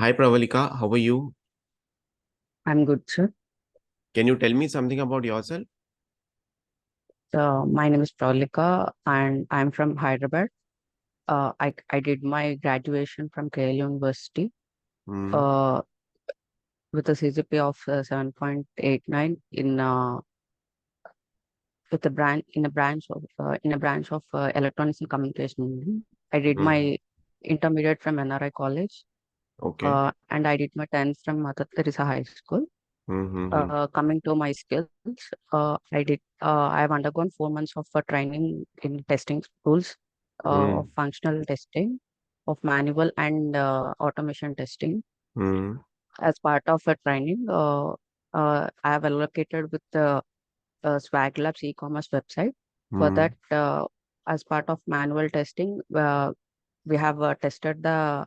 Hi Pravalika, how are you? I'm good, sir. Can you tell me something about yourself? My name is Pralika and I'm from Hyderabad. I did my graduation from KL University Hmm. uh, with a CGPA of 7.89 in a branch of electronics and communication engineering. I did Hmm. my intermediate from NRI College Okay. and I did my 10th from Mother Teresa High School. Hmm. Coming to my skills, I have undergone 4 months of training in testing schools of Hmm. functional testing, of manual and automation testing. Hmm. As part of a training, I have allocated with the Swag Labs e-commerce website. For that, Hmm. as part of manual testing, we have tested the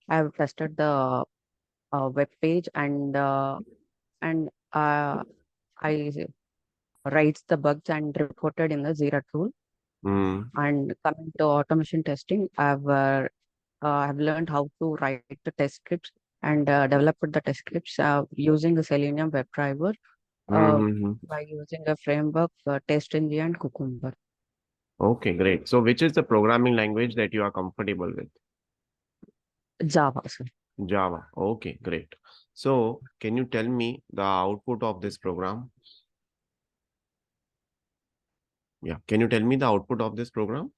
I have tested the web page and I writes the bugs and reported in the Jira tool. Hmm. And coming to automation testing, I've learned how to write the test scripts and develop the test scripts using the Selenium WebDriver uh, Hmm. by using a framework, TestNG and Cucumber. Okay, great. So which is the programming language that you are comfortable with? Java, sir. Java. Okay, great. So can you tell me the output of this program? Yeah. Can you tell me the output of this program?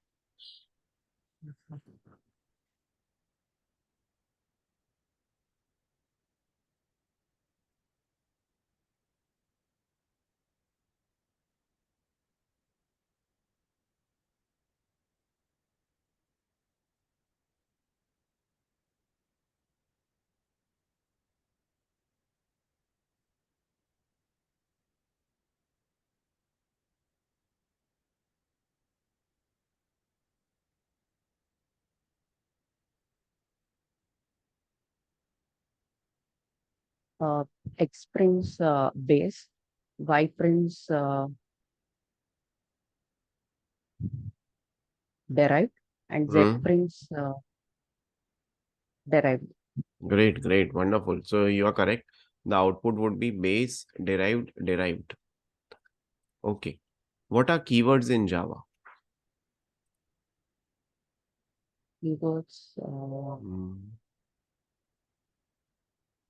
Uh, X prints base, Y prints derived, and Z Hmm. prints derived. Great, great, wonderful. So you are correct. The output would be base, derived, derived. Okay. What are keywords in Java? Keywords, Hmm.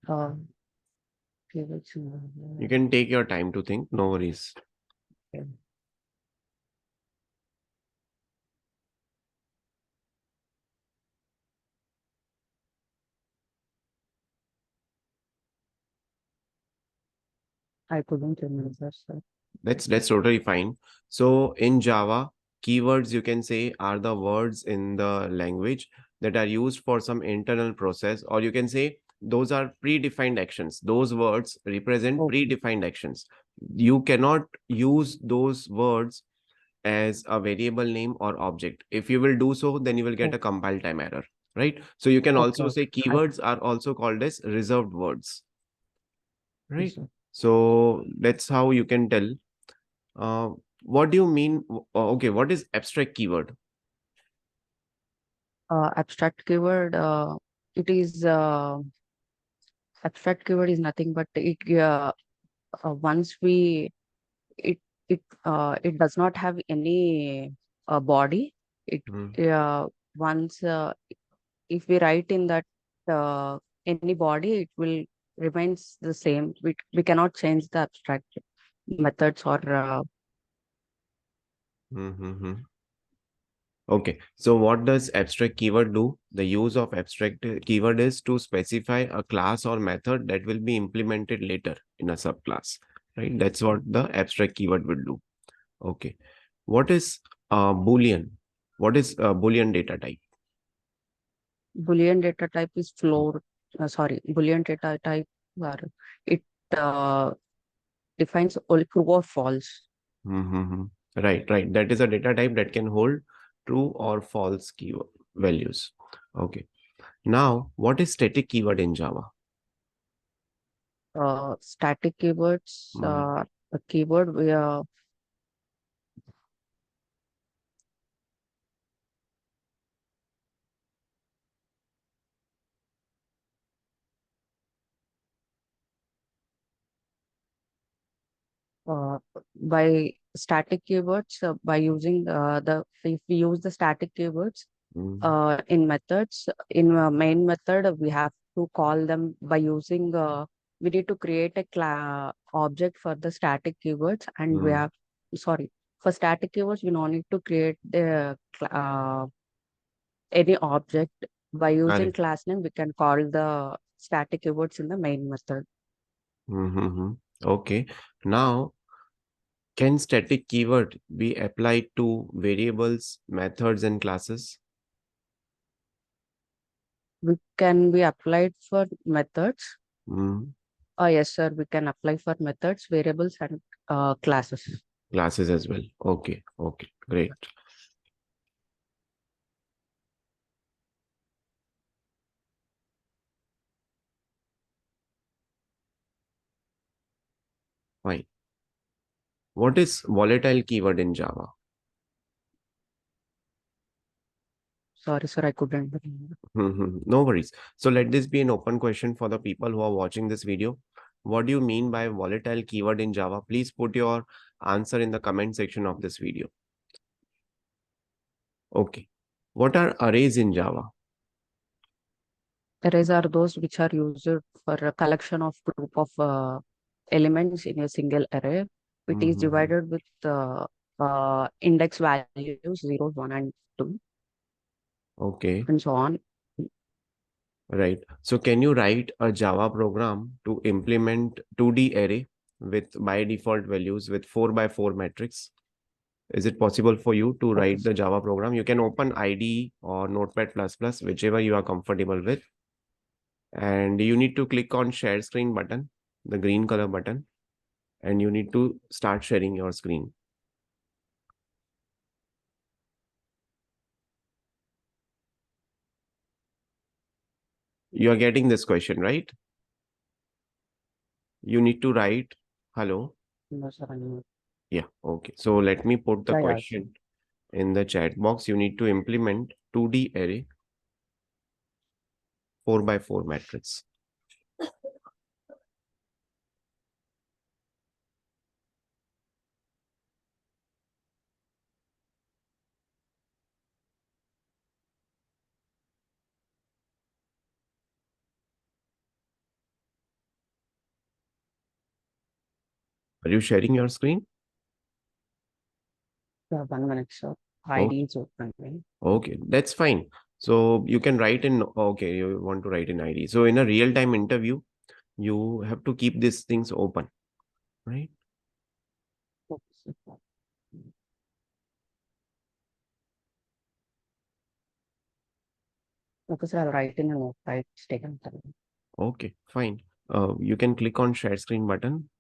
uh, keywords. You can take your time to think, no worries. I couldn't remember, sir. That's totally fine. So in Java, keywords you can say are the words in the language that are used for some internal process, or you can say those are predefined actions. Those words represent Okay. predefined actions. You cannot use those words as a variable name or object. If you will do so, then you will get Oh, a compile time error, right? So you can okay. also Okay. say keywords are also called as reserved words, Yes, right? sir. So that's how you can tell. uh, what do you mean? Okay, what is abstract keyword? Abstract keyword. It is abstract keyword is nothing but once we it it does not have any body. It Hmm. once if we write in that uh, any body, it will remains the same. We cannot change the abstract methods or Mm-hmm. Okay, so what does abstract keyword do? The use of abstract keyword is to specify a class or method that will be implemented later in a subclass, right? That's what the abstract keyword will do. Okay, what is Boolean? What is Boolean data type? Boolean data type is floor. Sorry, Boolean data type. Or it uh, defines only true or false. Mm-hmm. Right, right. That is a data type that can hold true or false keyword values. Okay. Now, what is static keyword in Java? Static keywords. Mm. A keyword where uh, by static keywords, by using the if we use the static keywords Mm, in methods, in main method we have to call them by using we need to create a object for the static keywords, and we mm. have, sorry, for static keywords we no need to create the any object. By using Correct. class name we can call the static keywords in the main method. Mm-hmm. Okay. Now, can static keyword be applied to variables, methods, and classes? We can be applied for methods. Mm, Yes, sir. We can apply for methods, variables, and classes. classes as well. Okay. Okay. Great. Fine. What is volatile keyword in Java? Sorry, sir. I couldn't. No worries. So let this be an open question for the people who are watching this video. What do you mean by volatile keyword in Java? Please put your answer in the comment section of this video. Okay. What are arrays in Java? Arrays are those which are used for a collection of group of elements in a single array. It is Mm-hmm. divided with index values 0, 1, and 2, Okay. and so on. Right. So can you write a Java program to implement 2D array with by default values with 4 by 4 matrix? Is it possible for you to Okay, write sir. the Java program? You can open IDE or Notepad++, whichever you are comfortable with. And you need to click on share screen button, the green color button, and you need to start sharing your screen. You are getting this question, right? You need to write, hello. No, sir. Yeah, okay. So let me put the Yeah, yeah, sir. question in the chat box. You need to implement 2D array 4 by 4 matrix. Are you sharing your screen? Yeah, 1 minute, sir. ID Okay, is open. okay, that's fine. So you can write in, okay, you want to write in ID. So in a real-time interview, you have to keep these things open, right? Okay, sir. Okay, sir. I'll write in a note. Right, it's taken time. Okay, fine. You can click on share screen button.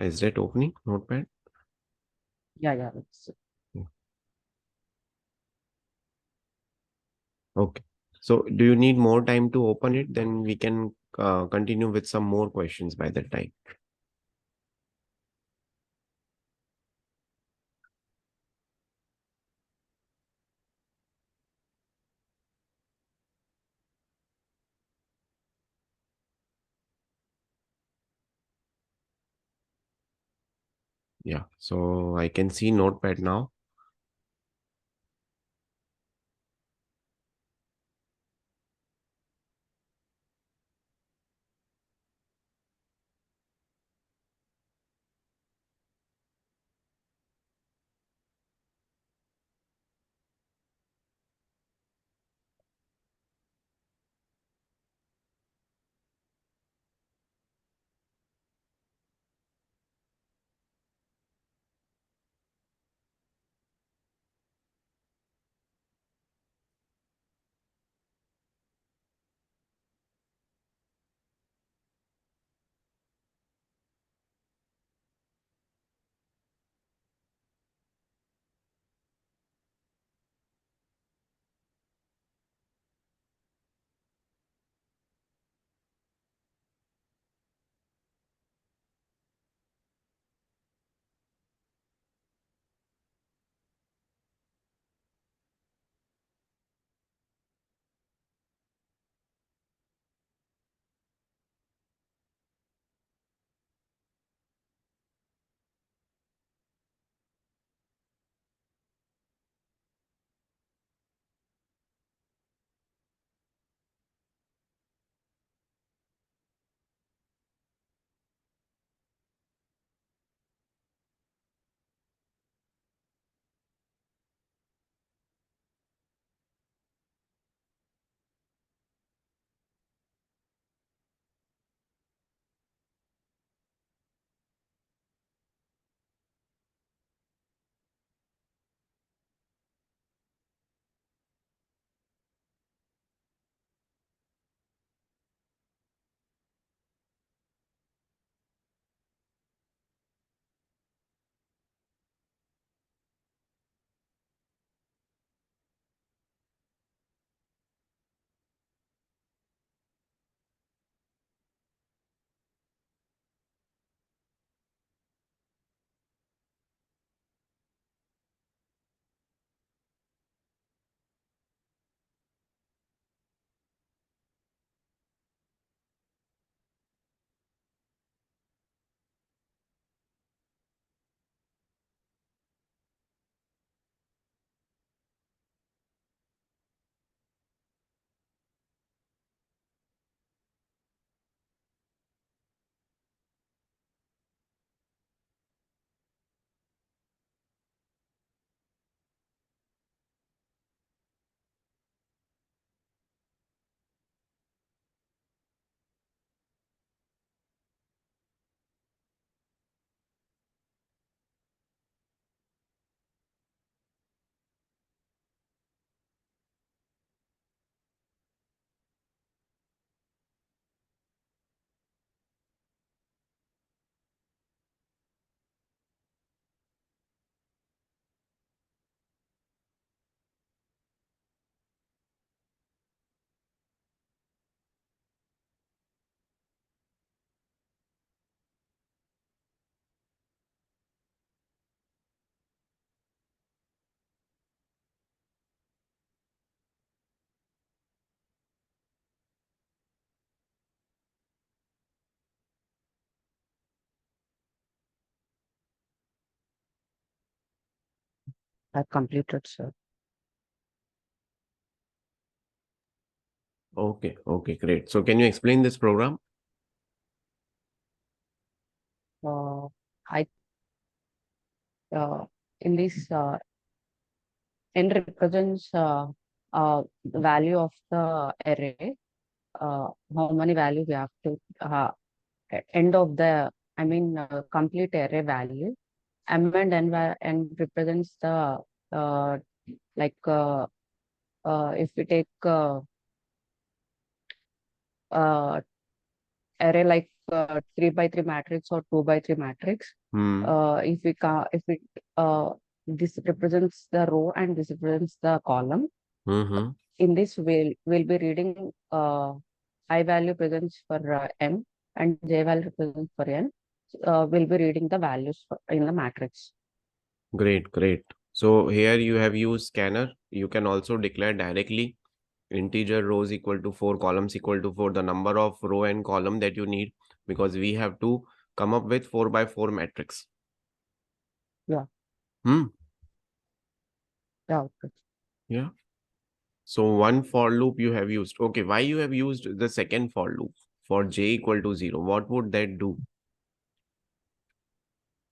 Is that opening Notepad? Yeah, yeah. It's, Yeah. Okay. So do you need more time to open it? Then we can continue with some more questions by that time. Yeah. So I can see Notepad now. I've completed, sir. Okay, okay, great. So can you explain this program? Uh, I in this n represents the value of the array. How many value we have to end of the complete array value. M and n represents the uh, like if we take uh, array like 3 by 3 matrix or 2 by 3 matrix. Hmm. If we this represents the row and this represents the column. Mm-hmm. In this we'll be reading I value presents for m and j value presents for n. We'll be reading the values in the matrix. Great, great. So here you have used scanner. You can also declare directly integer rows equal to 4, columns equal to 4, the number of row and column that you need, because we have to come up with 4 by 4 matrix. Yeah, Hmm. yeah. Okay. Yeah. So one for loop you have used. Okay, why you have used the second for loop for j equal to 0? What would that do?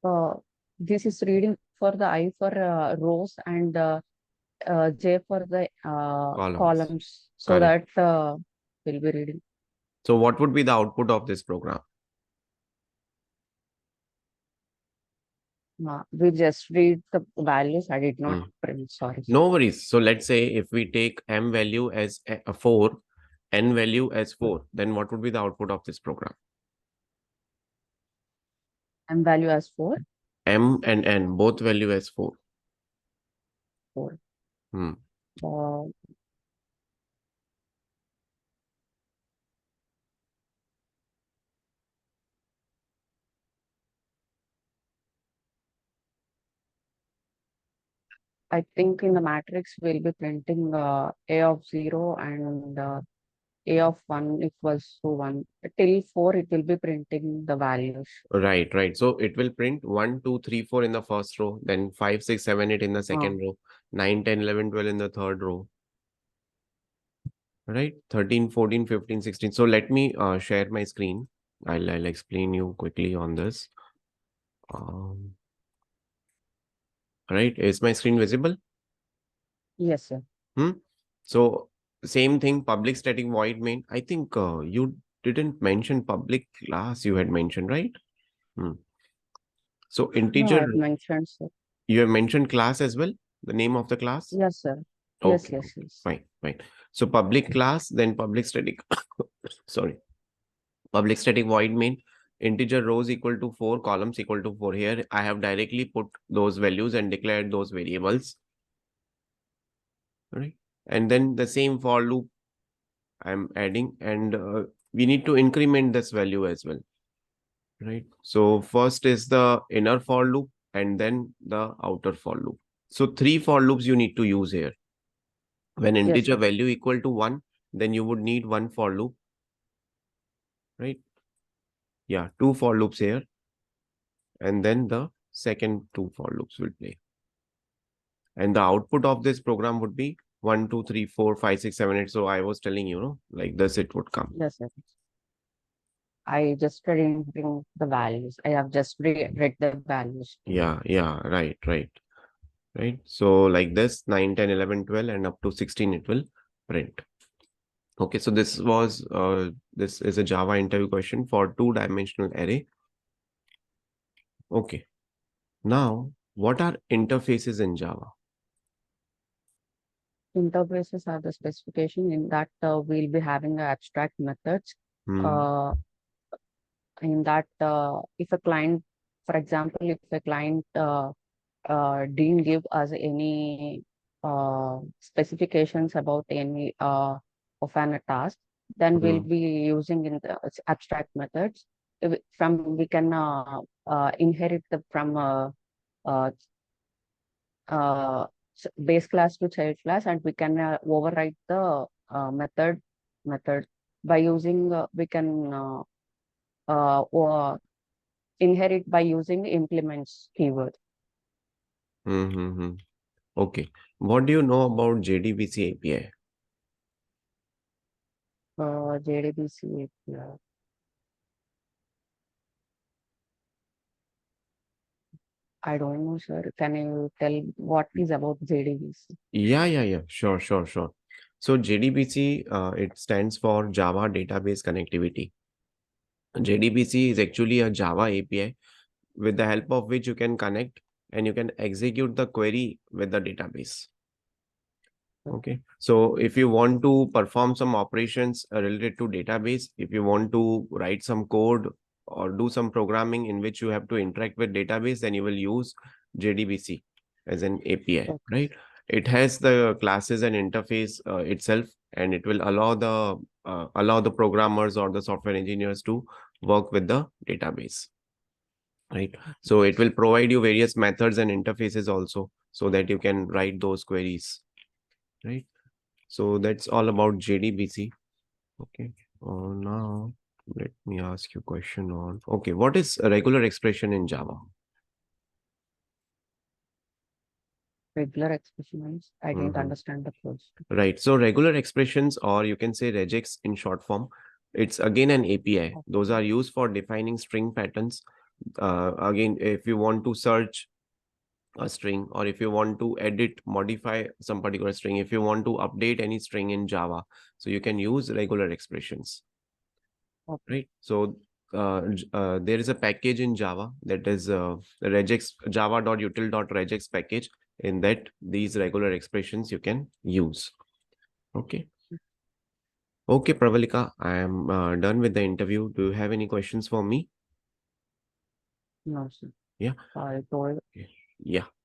Uh, this is reading for the I for rows and j for the Columns. columns, so Correct. that we'll be reading. So what would be the output of this program? We just read the values. I did not Hmm. print. Sorry. No worries. So let's say if we take m value as 4, n value as 4, then what would be the output of this program? M value as 4. M and n, both value as 4. 4. Hmm. Uh, I think in the matrix we'll be printing a of 0 and a of 1 equals to 1. Till 4, it will be printing the values. Right, right. So it will print 1, 2, 3, 4 in the first row, then 5, 6, 7, 8 in the Uh, second row, 9, 10, 11, 12 in the third row, right? 13, 14, 15, 16. So let me share my screen. I'll explain you quickly on this. Um, right. Is my screen visible? yes, sir. Hmm. So same thing, public static void main. I think you didn't mention public class you had mentioned, right? Hmm. So No, integer, I've mentioned, sir. you have mentioned class as well, the name of the class? Yes, sir. Yes, Okay, yes, okay, yes. fine, fine. So public class, then public static, sorry, public static void main, integer rows equal to 4, columns equal to 4. Here I have directly put those values and declared those variables, right? And then the same for loop I'm adding, and we need to increment this value as well, right? So first is the inner for loop and then the outer for loop. So three for loops you need to use here. When Yes, integer sir. value equal to 1, then you would need one for loop, right? Yeah, two for loops here, and then the second two for loops will play. And the output of this program would be 1, 2, 3, 4, 5, 6, 7, 8. So I was telling you, know, like this it would come. Yes, sir. I just didn't bring the values. I have just read the values. Yeah, yeah, right, right, right. So like this 9, 10, 11, 12, and up to 16 it will print. Okay, so this is a Java interview question for two-dimensional array. Okay, now what are interfaces in Java? Interfaces are the specification in that we'll be having abstract methods. Hmm. Uh, in that if a client, for example, if a client didn't give us any specifications about any of an task, then we'll Hmm. be using in the abstract methods. From we can inherit the from uh, uh, base class to child class, and we can override the method by using we can or inherit by using implements keyword. Hmm. Hmm. Hmm. Okay. What do you know about JDBC API? JDBC API. I don't know, sir. Can you tell what is about JDBC? Yeah. Sure, sure, sure. So JDBC, it stands for Java Database Connectivity. JDBC is actually a Java API with the help of which you can connect and you can execute the query with the database. Okay. So if you want to perform some operations related to database, if you want to write some code or do some programming in which you have to interact with database, then you will use JDBC as an API, Okay. right? It has the classes and interface itself, and it will allow the programmers or the software engineers to work with the database, right? So it will provide you various methods and interfaces also, so that you can write those queries, right? So that's all about JDBC. Okay. Now let me ask you a question on. Okay, what is a regular expression in Java? Regular expression means I didn't Mhm. understand the question. Right. So regular expressions, or you can say regex in short form, it's again an API. Those Okay. are used for defining string patterns. Again, if you want to search a string, or if you want to edit, modify some particular string, if you want to update any string in Java, so you can use regular expressions. Okay. Right? So there is a package in Java that is regex java.util.regex package. In that, these regular expressions you can use. Okay. Okay, Pravalika, I am done with the interview. Do you have any questions for me? No, sir. Yeah. I told Okay. Yeah.